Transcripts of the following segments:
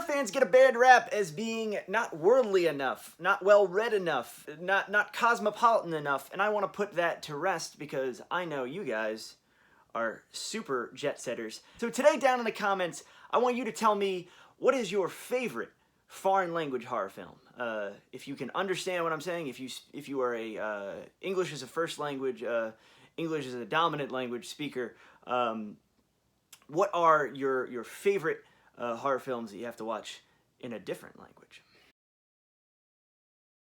fans get a bad rap as being not worldly enough, not well-read enough, not cosmopolitan enough, and I want to put that to rest because I know you guys are super jet-setters. So today down in the comments, I want you to tell me what is your favorite foreign language horror film. If you can understand what I'm saying, if you are a English as a first language, English as a dominant language speaker, what are your favorite horror films that you have to watch in a different language?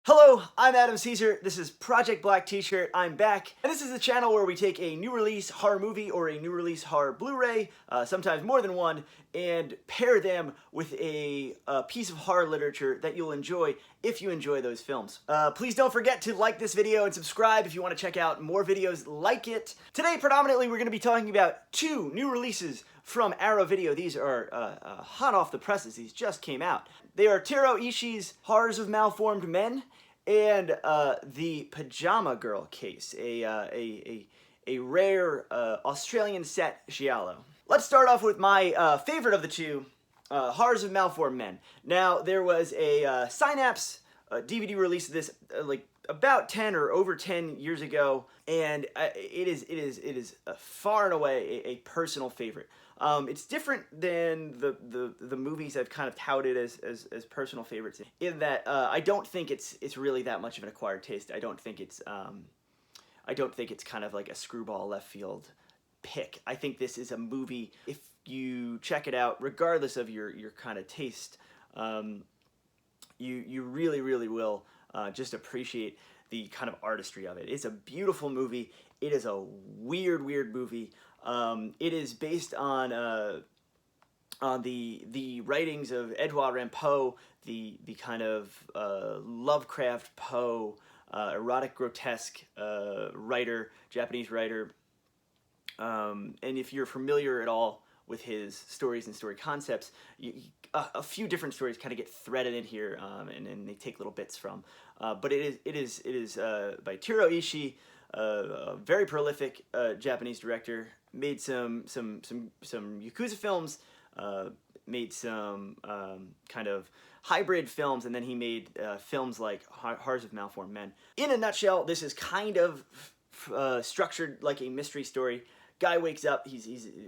Hello, I'm Adam Caesar. This is Project Black T-Shirt. I'm back, and this is the channel where we take a new release horror movie or a new release horror Blu-ray, sometimes more than one, and pair them with a piece of horror literature that you'll enjoy if you enjoy those films. Please don't forget to like this video and subscribe if you want to check out more videos like it. Today, predominantly, we're going to be talking about two new releases from Arrow Video. These are hot off the presses. These just came out. They are Teruo Ishii's Horrors of Malformed Men and the Pajama Girl Case, a rare Australian set giallo. Let's start off with my favorite of the two, Horrors of Malformed Men. Now, there was a Synapse DVD release of this like about 10 or over 10 years ago, and it is far and away a personal favorite. It's different than the movies I've kind of touted as personal favorites in that I don't think it's really that much of an acquired taste. I don't think it's kind of like a screwball left field pick. I think this is a movie, if you check it out, regardless of your kind of taste, you really will just appreciate the kind of artistry of it. It's a beautiful movie. It is a weird movie. It is based on the writings of Edgar Allan Poe, the kind of Lovecraft Poe, erotic grotesque writer, Japanese writer. And if you're familiar at all with his stories and story concepts, a few different stories kind of get threaded in here, and they take little bits from. But it is by Teruo Ishii, a very prolific Japanese director. Made some Yakuza films, made some kind of hybrid films, and then he made films like Horrors of Malformed Men. In a nutshell, this is kind of structured like a mystery story. Guy wakes up,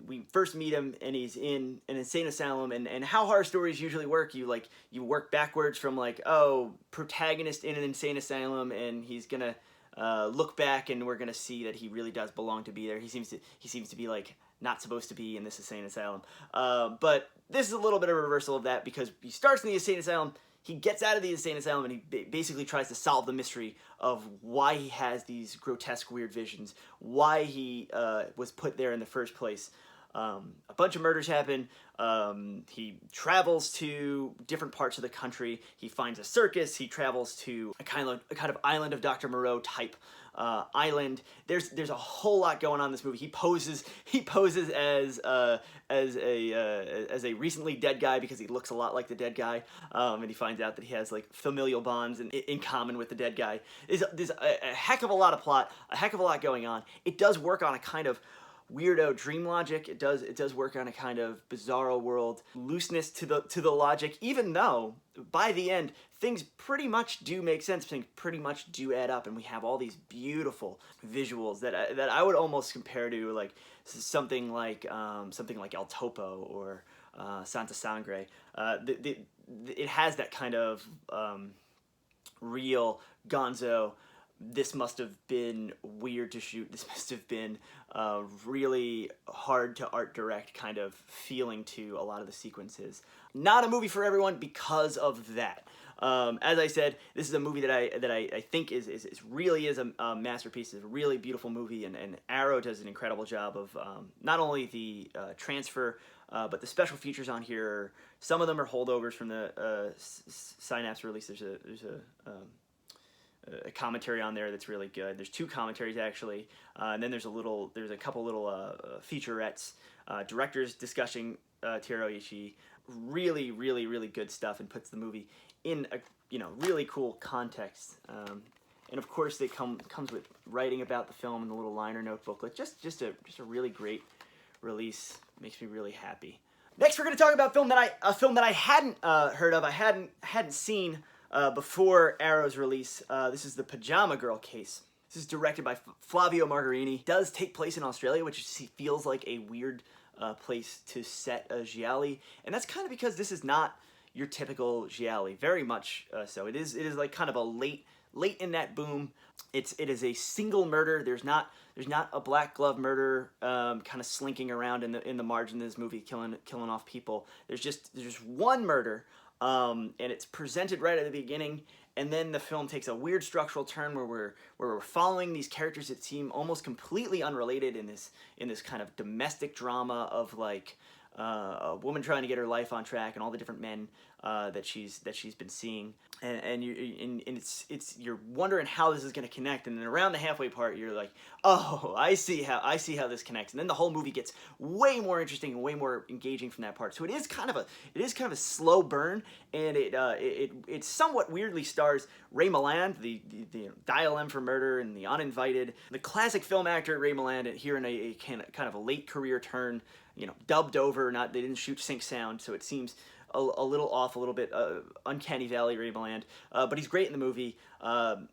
we first meet him, and he's in an insane asylum, and how horror stories usually work, you work backwards from like, oh, protagonist in an insane asylum, and he's gonna look back, and we're gonna see that he really does belong to be there. He seems to be like not supposed to be in this insane asylum. But this is a little bit of a reversal of that, because he starts in the insane asylum, he gets out of the insane asylum, and he basically tries to solve the mystery of why he has these grotesque, weird visions, why he was put there in the first place. A bunch of murders happen. He travels to different parts of the country. He finds a circus. He travels to a kind of island of Dr. Moreau type island. There's a whole lot going on in this movie. He poses as a recently dead guy because he looks a lot like the dead guy, and he finds out that he has like familial bonds in common with the dead guy. There's a heck of a lot of plot, a heck of a lot going on. It does work on a kind of weirdo dream logic. It does work on a kind of bizarro world looseness to the logic, even though by the end things pretty much do make sense, things pretty much do add up, and we have all these beautiful visuals that I would almost compare to like something like El Topo or Santa Sangre. It has that kind of real gonzo, this must have been weird to shoot, this must have been really hard to art direct kind of feeling to a lot of the sequences. Not a movie for everyone because of that. As I said, this is a movie that I think really is a masterpiece. It's a really beautiful movie, and Arrow does an incredible job of not only the transfer, but the special features on here. Some of them are holdovers from the Synapse release. There's a commentary on there that's really good. There's two commentaries actually, and then there's a couple little featurettes, directors discussing Teruo Ishii. Really good stuff, and puts the movie in a really cool context. And of course, they comes with writing about the film in the little liner note booklet. Just a really great release. Makes me really happy. Next, we're going to talk about a film that I hadn't heard of, I hadn't seen before Arrow's release. This is the Pajama Girl Case. This is directed by Flavio Mogherini. It does take place in Australia, which feels like a weird place to set a giallo, and that's kind of because this is not your typical giallo. Very much so. It is like kind of a late in that boom. It is a single murder. There's not a black glove murder kind of slinking around in the margin of this movie, killing off people. There's just one murder, and it's presented right at the beginning. And then the film takes a weird structural turn where we're following these characters that seem almost completely unrelated in this kind of domestic drama of like a woman trying to get her life on track and all the different men that she's been seeing, and you're wondering how this is going to connect, and then around the halfway part you're like, oh, I see how this connects, and then the whole movie gets way more interesting and way more engaging from that part. So it is kind of a slow burn, and it somewhat weirdly stars Ray Milland, the Dial M for Murder and The Uninvited, the classic film actor Ray Milland here in a kind of a late career turn. Dubbed over. They didn't shoot sync sound, so it seems a little off, a little bit uncanny valley Ray Milland. But he's great in the movie.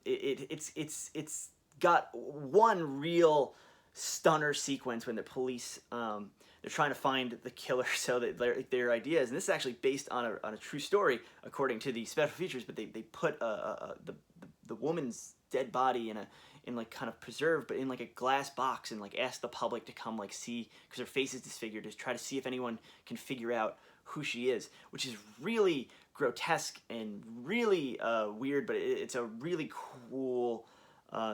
It's got one real stunner sequence when the police they're trying to find the killer, so that their ideas, and this is actually based on a true story according to the special features, but they put the woman's dead body in like kind of preserved, but in like a glass box, and like ask the public to come like see, because her face is disfigured, to try to see if anyone can figure out who she is, which is really grotesque and really weird, but it's a really cool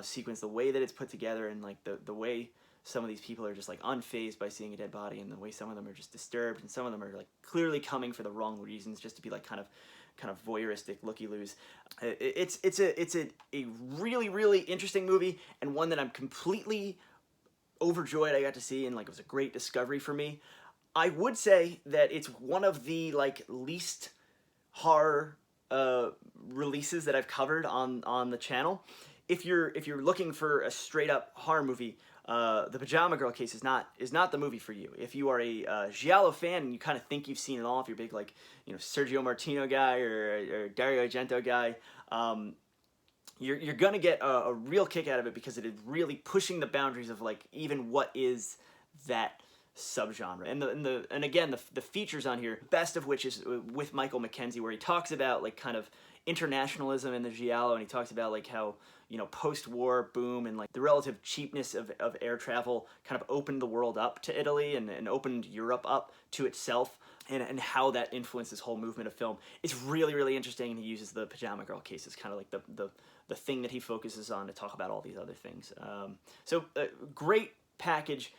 sequence, the way that it's put together, and like the way some of these people are just like unfazed by seeing a dead body, and the way some of them are just disturbed, and some of them are like clearly coming for the wrong reasons, just to be like kind of voyeuristic looky-loos. It's a really interesting movie, and one that I'm completely overjoyed I got to see, and like it was a great discovery for me. I would say that it's one of the like least horror releases that I've covered on the channel. If you're looking for a straight up horror movie, the Pajama Girl Case is not the movie for you. If you are a giallo fan and you kind of think you've seen it all, if you're a big like Sergio Martino guy or Dario Argento guy, you're gonna get a real kick out of it, because it is really pushing the boundaries of like even what is that subgenre. And again, the features on here, best of which is with Michael McKenzie, where he talks about like kind of internationalism in the giallo, and he talks about like how post-war boom and like the relative cheapness of air travel kind of opened the world up to Italy and opened Europe up to itself, and how that influenced this whole movement of film. It's really interesting, and he uses the Pajama Girl Case as kind of like the thing that he focuses on to talk about all these other things. So great package.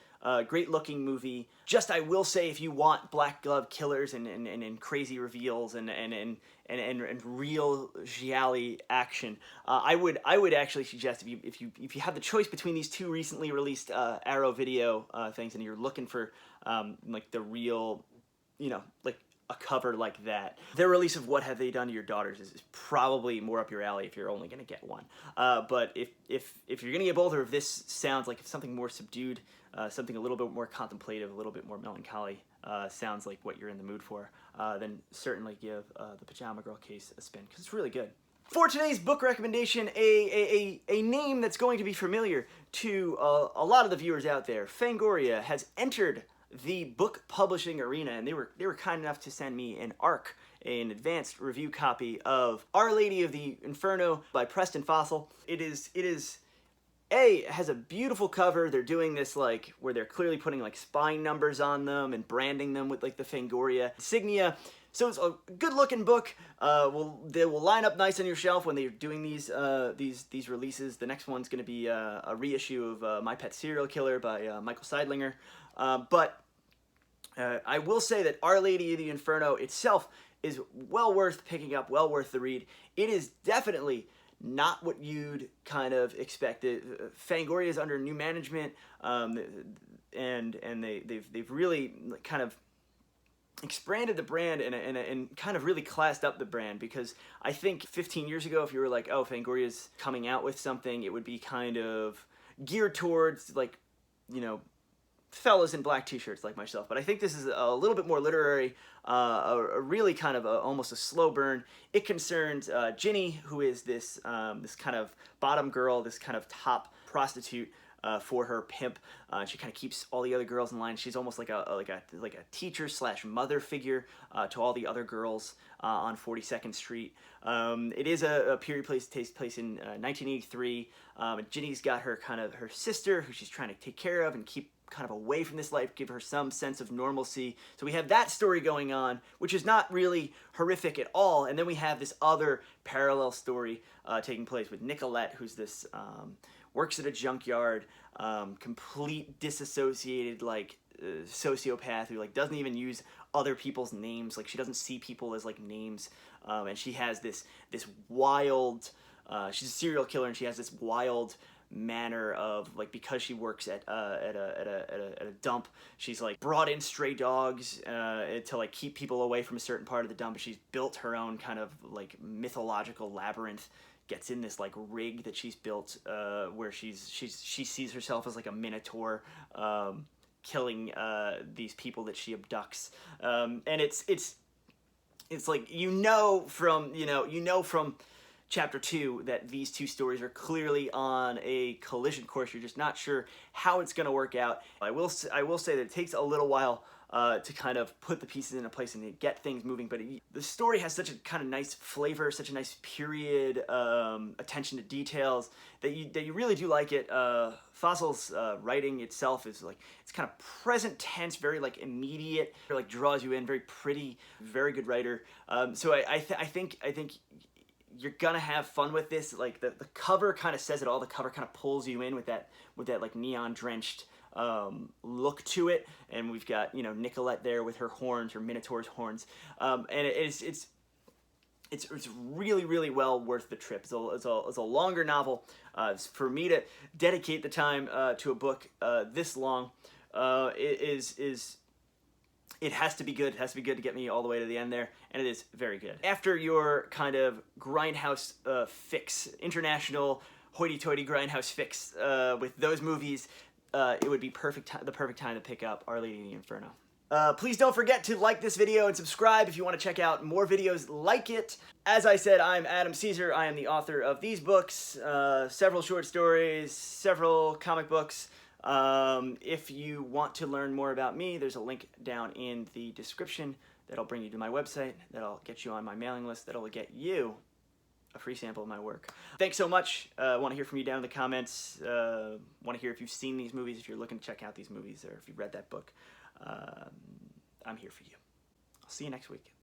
Great looking movie. Just, I will say, if you want black glove killers and crazy reveals and real giallo action, I would actually suggest, if you have the choice between these two recently released Arrow Video things, and you're looking for like the real, like a cover like that, their release of What Have They Done to Your Daughters is probably more up your alley if you're only going to get one. But if you're going to get both, or if this sounds like something more subdued, something a little bit more contemplative, a little bit more melancholy, sounds like what you're in the mood for, then certainly give the Pajama Girl Case a spin, because it's really good. For today's book recommendation, a name that's going to be familiar to a lot of the viewers out there. Fangoria has entered the book publishing arena, and they were kind enough to send me an ARC, an advanced review copy of Our Lady of the Inferno by Preston Fossil. It has a beautiful cover. They're doing this like where they're clearly putting like spine numbers on them and branding them with like the Fangoria insignia. So it's a good looking book. They will line up nice on your shelf when they're doing these releases. The next one's going to be a reissue of My Pet Serial Killer by Michael Seidlinger. But I will say that Our Lady of the Inferno itself is well worth picking up, well worth the read. It is definitely not what you'd kind of expect. Fangoria is under new management, and they've really kind of expanded the brand and kind of really classed up the brand, because I think 15 years ago, if you were like, oh, Fangoria's coming out with something, it would be kind of geared towards like, fellas in black t-shirts like myself, but I think this is a little bit more literary, a really kind of almost a slow burn. It concerns Ginny, who is this this kind of bottom girl, this kind of top prostitute for her pimp. She kind of keeps all the other girls in line. She's almost like a teacher slash mother figure to all the other girls on 42nd Street. It is a period place, takes place in 1983. Ginny's got her sister who she's trying to take care of and keep kind of away from this life, give her some sense of normalcy. So we have that story going on, which is not really horrific at all. And then we have this other parallel story taking place with Nicolette, who's this works at a junkyard, complete disassociated sociopath who doesn't even use other people's names. She doesn't see people as names, and she has this wild. She's a serial killer, and she has this wild manner of because she works at a dump, she's brought in stray dogs to keep people away from a certain part of the dump. She's built her own kind of mythological labyrinth, gets in this rig that she's built where she sees herself as a minotaur killing these people that she abducts, and it's from Chapter 2 that these two stories are clearly on a collision course. You're just not sure how it's going to work out. I will say that it takes a little while to kind of put the pieces into place and to get things moving, but the story has such a kind of nice flavor, such a nice period attention to details that you really do like it. Fossil's writing itself is it's kind of present tense, very immediate, draws you in, very pretty, very good writer. So I think you're gonna have fun with this. The cover kind of says it all. The cover kind of pulls you in with that neon drenched look to it, and we've got Nicolette there with her horns, her minotaur's horns, and it's really, really well worth the trip. It's a longer novel. For me to dedicate the time to a book this long, it has to be good. It has to be good to get me all the way to the end there, and it is very good. After your kind of grindhouse fix, international hoity-toity grindhouse fix with those movies, it would be the perfect time to pick up Our Lady of the Inferno. Please don't forget to like this video and subscribe if you want to check out more videos like it. As I said, I'm Adam Caesar. I am the author of these books, several short stories, several comic books. If you want to learn more about me, there's a link down in the description that'll bring you to my website, that'll get you on my mailing list, that'll get you a free sample of my work. Thanks so much. I want to hear from you down in the comments. Want to hear if you've seen these movies, if you're looking to check out these movies, or if you've read that book. I'm here for you. I'll see you next week.